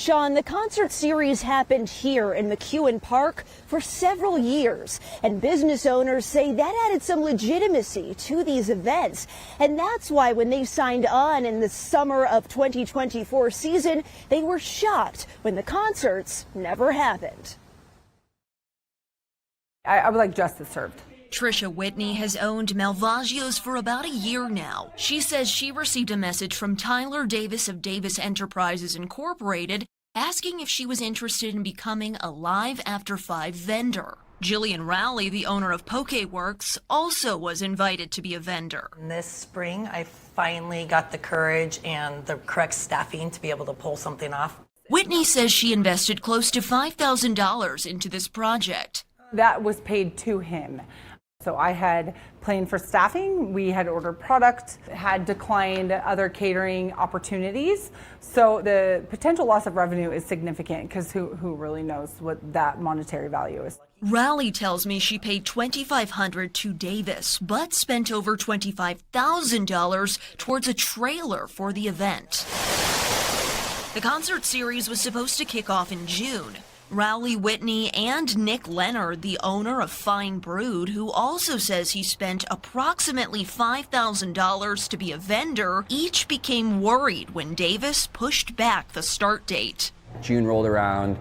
Sean, the concert series happened here in McEwen Park for several years, and business owners say that added some legitimacy to these events. And that's why when they signed on in the summer of 2024 season, they were shocked when the concerts never happened. I would like justice served. Trisha Whitney has owned Malvaggio's for about a year now. She says she received a message from Tyler Davis of Davis Enterprises Incorporated asking if she was interested in becoming a Live After 5 vendor. Jillian Rowley, the owner of PokeWorks, also was invited to be a vendor. This spring, I finally got the courage and the correct staffing to be able to pull something off. Whitney says she invested close to $5,000 into this project. That was paid to him. So I had planned for staffing, we had ordered product, had declined other catering opportunities. So the potential loss of revenue is significant because who really knows what that monetary value is. Rowley tells me she paid $2,500 to Davis, but spent over $25,000 towards a trailer for the event. The concert series was supposed to kick off in June. Rowley, Whitney, and Nick Leonard, the owner of Fine Brood, who also says he spent approximately $5,000 to be a vendor, each became worried when Davis pushed back the start date. June rolled around,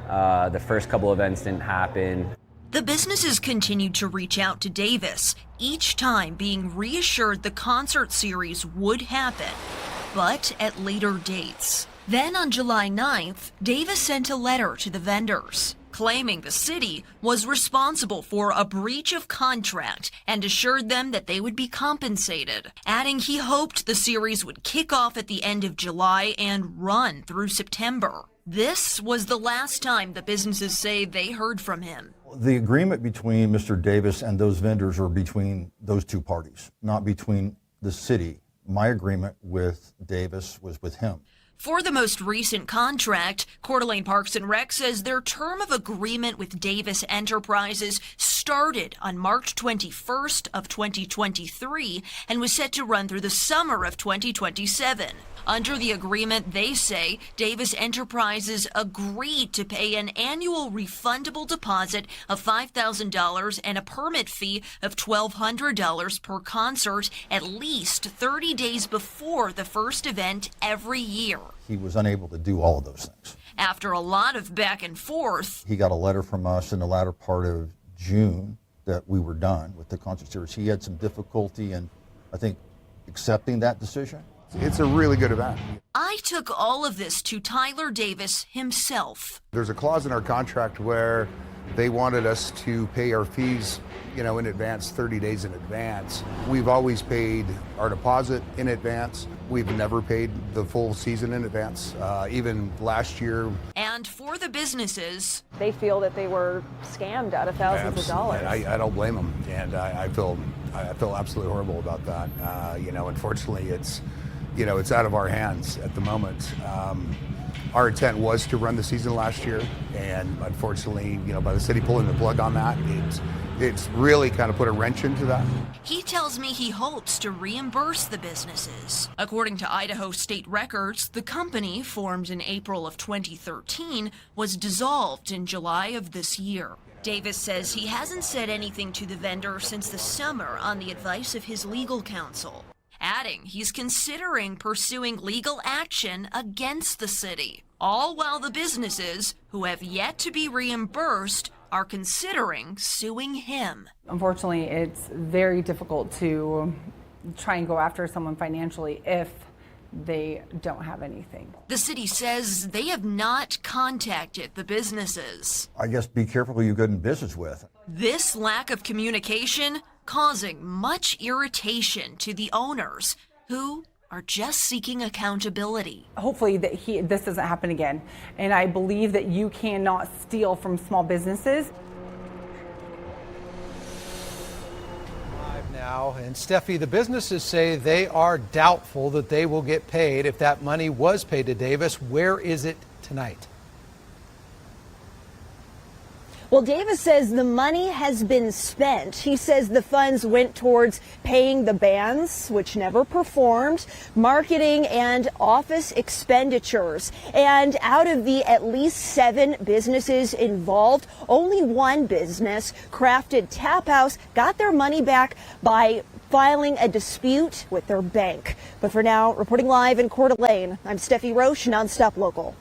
the first couple events didn't happen. The businesses continued to reach out to Davis, each time being reassured the concert series would happen, but at later dates. Then on July 9th, Davis sent a letter to the vendors, claiming the city was responsible for a breach of contract and assured them that they would be compensated, adding he hoped the series would kick off at the end of July and run through September. This was the last time the businesses say they heard from him. The agreement between Mr. Davis and those vendors are between those two parties, not between the city. My agreement with Davis was with him. For the most recent contract, Coeur d'Alene Parks and Rec says their term of agreement with Davis Enterprises started on March 21st of 2023 and was set to run through the summer of 2027. Under the agreement, they say Davis Enterprises agreed to pay an annual refundable deposit of $5,000 and a permit fee of $1,200 per concert at least 30 days before the first event every year. He was unable to do all of those things. After a lot of back and forth, he got a letter from us in the latter part of June that we were done with the concert series. He had some difficulty in, I think, accepting that decision. It's a really good event. I took all of this to Tyler Davis himself. There's a clause in our contract where they wanted us to pay our fees, in advance, 30 days in advance. We've always paid our deposit in advance. We've never paid the full season in advance, even last year. And for the businesses, They feel that they were scammed out of thousands of dollars. I don't blame them, and I feel absolutely horrible about that. Unfortunately, it's out of our hands at the moment. Our intent was to run the season last year, and unfortunately, by the city pulling the plug on that, it's really kind of put a wrench into that. he tells me he hopes to reimburse the businesses. According to Idaho state records, the company, formed in April of 2013, was dissolved in July of this year. Davis says he hasn't said anything to the vendor since the summer on the advice of his legal counsel, adding he's considering pursuing legal action against the city, all while the businesses, who have yet to be reimbursed, are considering suing him. Unfortunately, it's very difficult to try and go after someone financially if they don't have anything. The city says they have not contacted the businesses. I guess be careful who you get in business with. This lack of communication causing much irritation to the owners, who are just seeking accountability. Hopefully that this doesn't happen again. And I believe that you cannot steal from small businesses. Now, and Steffi, the businesses say they are doubtful that they will get paid if that money was paid to Davis. Where is it tonight? Well, Davis says the money has been spent. He says the funds went towards paying the bands, which never performed, marketing and office expenditures. And out of the at least 7 businesses involved, only one business, Crafted Tap House, got their money back by filing a dispute with their bank. But for now, reporting live in Coeur d'Alene, I'm Steffi Roche, NonStop Local.